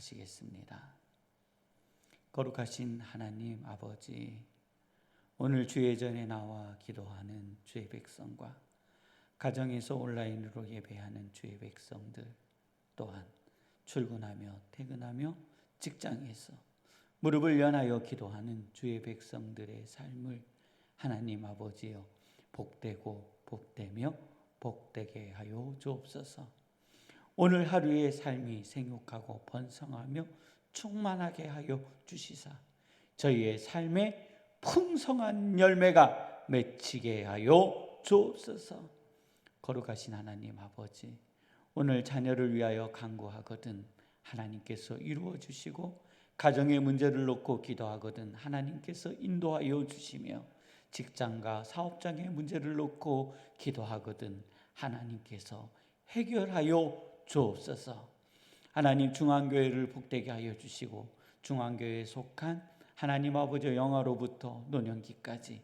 하시겠습니다. 거룩하신 하나님 아버지, 오늘 주의 전에 나와 기도하는 주의 백성과 가정에서 온라인으로 예배하는 주의 백성들, 또한 출근하며 퇴근하며 직장에서 무릎을 연하여 기도하는 주의 백성들의 삶을 하나님 아버지여 복되고 복되며 복되게 하여 주옵소서. 오늘 하루의 삶이 생육하고 번성하며 충만하게 하여 주시사 저희의 삶에 풍성한 열매가 맺히게 하여 주옵소서. 거룩하신 하나님 아버지, 오늘 자녀를 위하여 간구하거든 하나님께서 이루어 주시고, 가정의 문제를 놓고 기도하거든 하나님께서 인도하여 주시며, 직장과 사업장의 문제를 놓고 기도하거든 하나님께서 해결하여 주옵소서. 하나님, 중앙교회를 복되게 하여 주시고, 중앙교회에 속한 하나님 아버지 영아로부터 노년기까지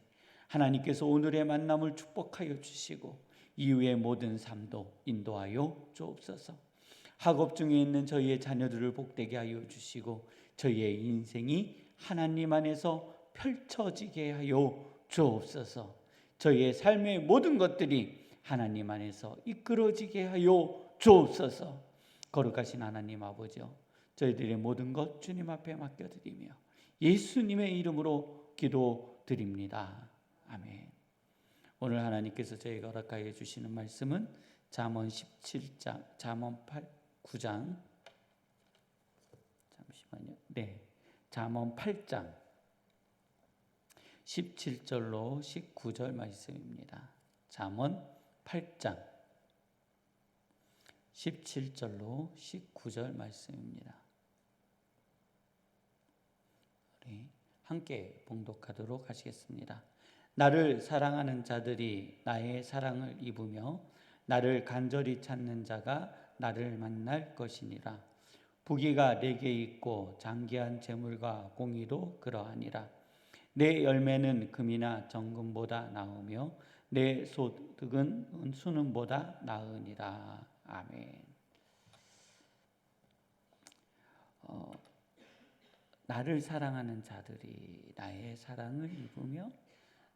하나님께서 오늘의 만남을 축복하여 주시고 이후의 모든 삶도 인도하여 주옵소서. 학업 중에 있는 저희의 자녀들을 복되게 하여 주시고 저희의 인생이 하나님 안에서 펼쳐지게 하여 주옵소서. 저희의 삶의 모든 것들이 하나님 안에서 이끌어지게 하여 주옵소서. 거룩하신 하나님 아버지여, 저희들의 모든 것 주님 앞에 맡겨드리며 예수님의 이름으로 기도드립니다. 아멘. 오늘 하나님께서 저희가 허락하여 주시는 말씀은 잠언 17장, 잠언 9장, 잠시만요. 네, 잠언 8장 17절로 19절 말씀입니다. 잠언 8장 17절로 19절 말씀입니다. 우리 함께 봉독하도록 하시겠습니다. 나를 사랑하는 자들이 나의 사랑을 입으며 나를 간절히 찾는 자가 나를 만날 것이니라. 부귀가 내게 있고 장기한 재물과 공의도 그러하니라. 내 열매는 금이나 정금보다 나으며 내 소득은 수능보다 나으니라. 아멘. 나를 사랑하는 자들이 나의 사랑을 입으며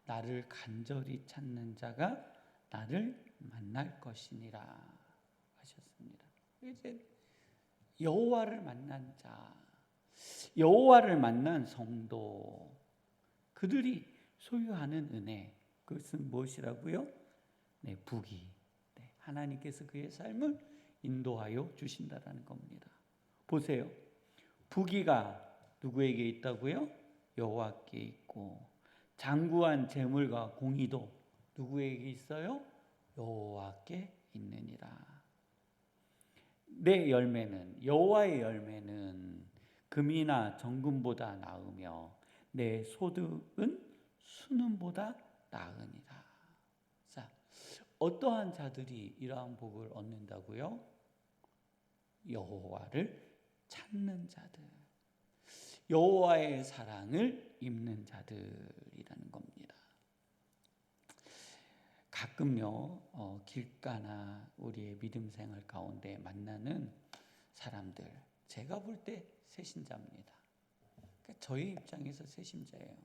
나를 간절히 찾는 자가 나를 만날 것이니라 하셨습니다. 이제 여호와를 만난 자, 여호와를 만난 성도, 그들이 소유하는 은혜, 그것은 무엇이라고요? 네, 부귀. 네, 하나님께서 그의 삶을 인도하여 주신다라는 겁니다. 보세요. 부귀가 누구에게 있다고요? 여호와께 있고, 장구한 재물과 공의도 누구에게 있어요? 여호와께 있느니라. 내 열매는, 여호와의 열매는 금이나 정금보다 나으며 내 소득은 수능보다 나으니라. 자, 어떠한 자들이 이러한 복을 얻는다고요? 여호와를 찾는 자들, 여호와의 사랑을 입는 자들이라는 겁니다. 가끔요, 길가나 우리의 믿음 생활 가운데 만나는 사람들, 제가 볼 때 새신자입니다. 그러니까 저희 입장에서 새신자예요.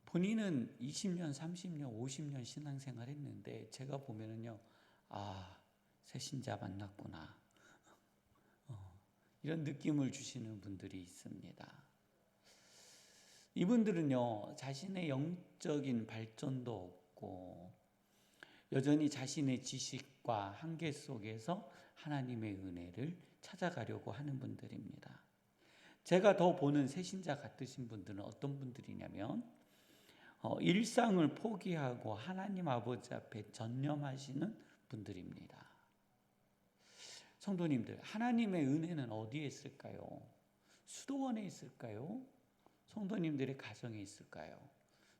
본인은 20년, 30년, 50년 신앙생활 했는데 제가 보면은요, 아, 새신자 만났구나, 이런 느낌을 주시는 분들이 있습니다. 이분들은요, 자신의 영적인 발전도 없고 여전히 자신의 지식과 한계 속에서 하나님의 은혜를 찾아가려고 하는 분들입니다. 제가 더 보는 새신자 같으신 분들은 어떤 분들이냐면 일상을 포기하고 하나님 아버지 앞에 전념하시는 분들입니다. 성도님들, 하나님의 은혜는 어디에 있을까요? 수도원에 있을까요? 성도님들의 가정에 있을까요?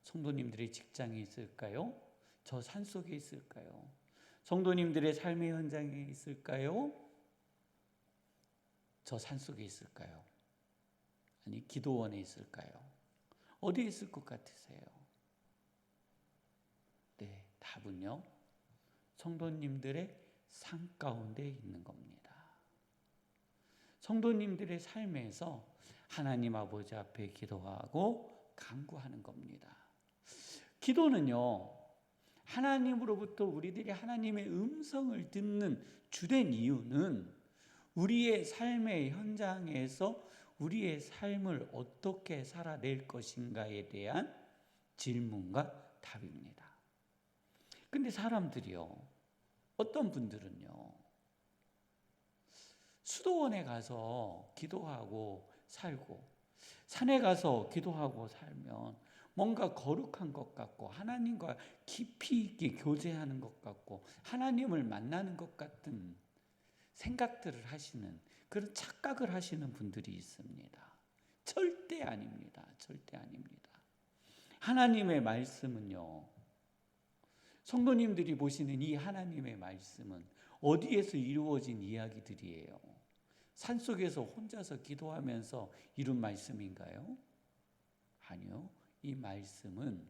성도님들의 직장에 있을까요? 저 산속에 있을까요? 성도님들의 삶의 현장에 있을까요? 저 산속에 있을까요? 아니, 기도원에 있을까요? 어디에 있을 것 같으세요? 네, 답은요, 성도님들의 삶 가운데 있는 겁니다. 성도님들의 삶에서 하나님 아버지 앞에 기도하고 간구하는 겁니다. 기도는요, 하나님으로부터 우리들이 하나님의 음성을 듣는 주된 이유는 우리의 삶의 현장에서 우리의 삶을 어떻게 살아낼 것인가에 대한 질문과 답입니다. 근데 사람들이요, 어떤 분들은요, 수도원에 가서 기도하고 살고 산에 가서 기도하고 살면 뭔가 거룩한 것 같고 하나님과 깊이 있게 교제하는 것 같고 하나님을 만나는 것 같은 생각들을 하시는, 그런 착각을 하시는 분들이 있습니다. 절대 아닙니다. 절대 아닙니다. 하나님의 말씀은요, 성도님들이 보시는 이 하나님의 말씀은 어디에서 이루어진 이야기들이에요? 산속에서 혼자서 기도하면서 이룬 말씀인가요? 아니요. 이 말씀은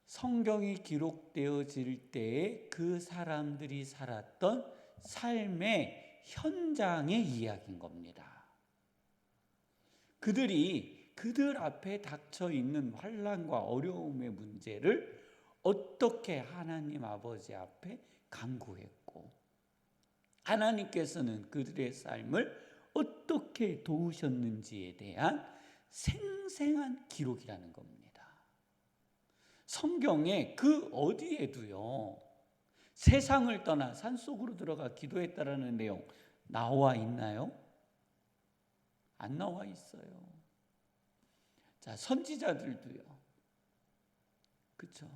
성경이 기록되어질 때에 그 사람들이 살았던 삶의 현장의 이야기인 겁니다. 그들이 그들 앞에 닥쳐 있는 환난과 어려움의 문제를 어떻게 하나님 아버지 앞에 간구했고 하나님께서는 그들의 삶을 어떻게 도우셨는지에 대한 생생한 기록이라는 겁니다. 성경에 그 어디에도요, 세상을 떠나 산속으로 들어가 기도했다라는 내용 나와 있나요? 안 나와 있어요. 자, 선지자들도요. 그렇죠?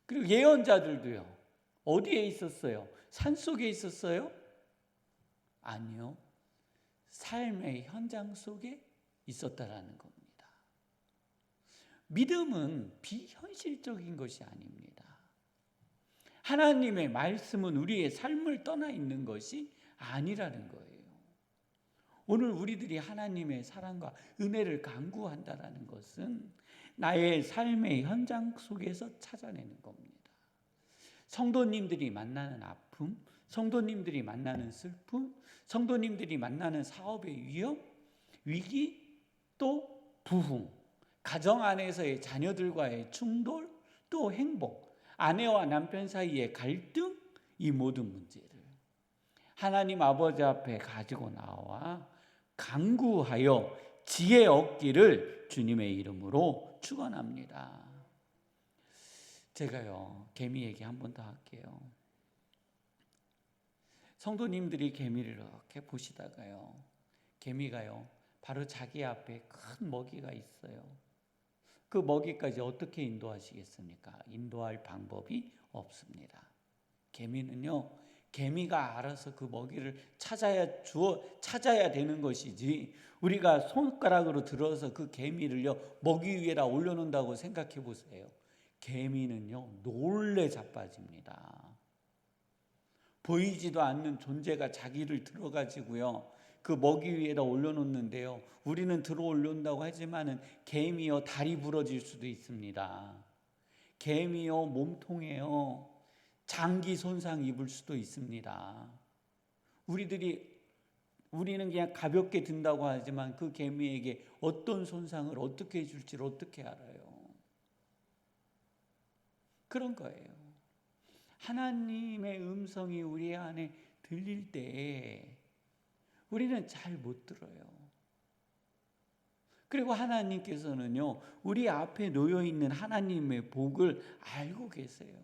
그리고 예언자들도요. 어디에 있었어요? 산속에 있었어요? 아니요. 삶의 현장 속에 있었다라는 겁니다. 믿음은 비현실적인 것이 아닙니다. 하나님의 말씀은 우리의 삶을 떠나 있는 것이 아니라는 거예요. 오늘 우리들이 하나님의 사랑과 은혜를 간구한다라는 것은 나의 삶의 현장 속에서 찾아내는 겁니다. 성도님들이 만나는 아픔, 성도님들이 만나는 슬픔, 성도님들이 만나는 사업의 위험, 위기, 또 부흥, 가정 안에서의 자녀들과의 충돌, 또 행복, 아내와 남편 사이의 갈등, 이 모든 문제를 하나님 아버지 앞에 가지고 나와 간구하여 지혜 얻기를 주님의 이름으로 축원합니다. 제가요, 개미 얘기 한 번 더 할게요. 성도님들이 개미를 이렇게 보시다가요, 개미가요, 바로 자기 앞에 큰 먹이가 있어요. 그 먹이까지 어떻게 인도하시겠습니까? 인도할 방법이 없습니다. 개미는요, 개미가 알아서 그 먹이를 찾아야 되는 것이지, 우리가 손가락으로 들어서 그 개미를요, 먹이 위에다 올려놓는다고 생각해 보세요. 개미는요, 놀래 자빠집니다. 보이지도 않는 존재가 자기를 들어가지고요, 그 먹이 위에다 올려놓는데요, 우리는 들어 올린다고 하지만은 개미요, 다리 부러질 수도 있습니다. 개미요, 몸통에요, 장기 손상 입을 수도 있습니다. 우리는 그냥 가볍게 든다고 하지만 그 개미에게 어떤 손상을 어떻게 해줄지를 어떻게 알아요? 그런 거예요. 하나님의 음성이 우리 안에 들릴 때 우리는 잘 못 들어요. 그리고 하나님께서는요, 우리 앞에 놓여 있는 하나님의 복을 알고 계세요.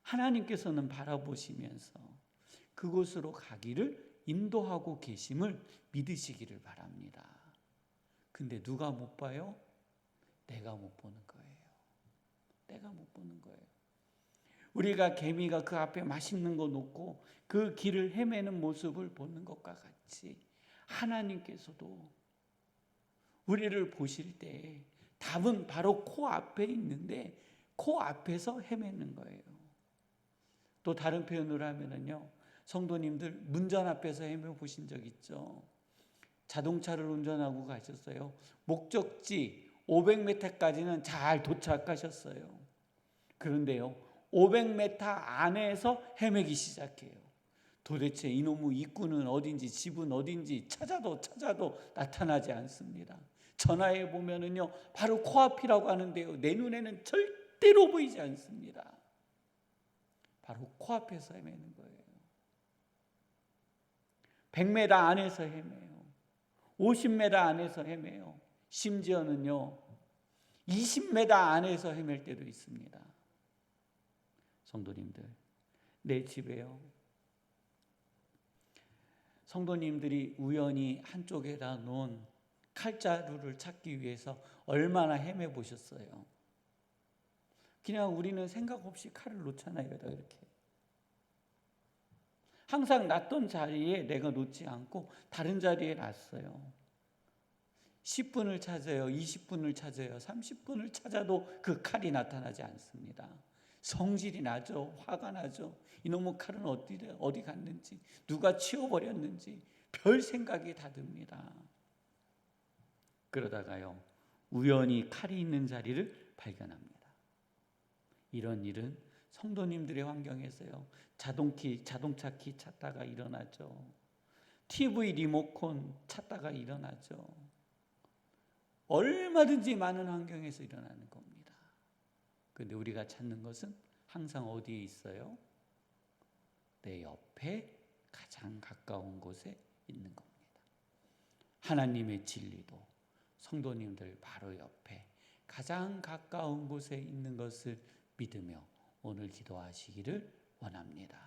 하나님께서는 바라보시면서 그곳으로 가기를 인도하고 계심을 믿으시기를 바랍니다. 근데 누가 못 봐요? 내가 못 보는 거예요. 내가 못 보는 거예요. 우리가 개미가 그 앞에 맛있는 거 놓고 그 길을 헤매는 모습을 보는 것과 같이 하나님께서도 우리를 보실 때 답은 바로 코앞에 있는데 코앞에서 헤매는 거예요. 또 다른 표현으로 하면은요, 성도님들 문전 앞에서 헤매보신 적 있죠? 자동차를 운전하고 가셨어요. 목적지 500m까지는 잘 도착하셨어요. 그런데요, 500m 안에서 헤매기 시작해요. 도대체 이놈의 입구는 어딘지 집은 어딘지 찾아도 나타나지 않습니다. 전화해 보면은요 바로 코앞이라고 하는데요 내 눈에는 절대로 보이지 않습니다. 바로 코앞에서 헤매는 거예요. 100m 안에서 헤매요. 50m 안에서 헤매요. 심지어는요 20m 안에서 헤맬 때도 있습니다. 성도님들, 내 집에요 성도님들이 우연히 한쪽에다 놓은 칼자루를 찾기 위해서 얼마나 헤매 보셨어요? 그냥 우리는 생각 없이 칼을 놓잖아요. 이렇게 항상 놨던 자리에 내가 놓지 않고 다른 자리에 놨어요. 10분을 찾아요, 20분을 찾아요, 30분을 찾아도 그 칼이 나타나지 않습니다. 성질이 나죠. 화가 나죠. 이놈의 칼은 어디 갔는지, 누가 치워버렸는지 별 생각이 다 듭니다. 그러다가요 우연히 칼이 있는 자리를 발견합니다. 이런 일은 성도님들의 환경에서요 자동차 키 찾다가 일어나죠. TV 리모컨 찾다가 일어나죠. 얼마든지 많은 환경에서 일어나는 겁니다. 그런데 우리가 찾는 것은 항상 어디에 있어요? 내 옆에 가장 가까운 곳에 있는 겁니다. 하나님의 진리도 성도님들 바로 옆에 가장 가까운 곳에 있는 것을 믿으며 오늘 기도하시기를 원합니다.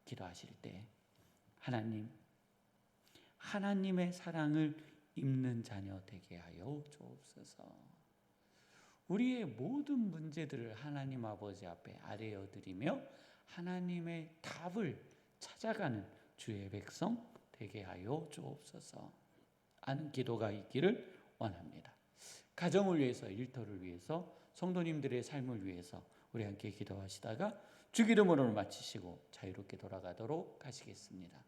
기도하실 때 하나님의 사랑을 입는 자녀 되게 하여 주옵소서. 우리의 모든 문제들을 하나님 아버지 앞에 아뢰어 드리며 하나님의 답을 찾아가는 주의 백성 되게 하여 주옵소서 하는 기도가 있기를 원합니다. 가정을 위해서, 일터를 위해서, 성도님들의 삶을 위해서 우리 함께 기도하시다가 주기도문을 마치시고 자유롭게 돌아가도록 하시겠습니다.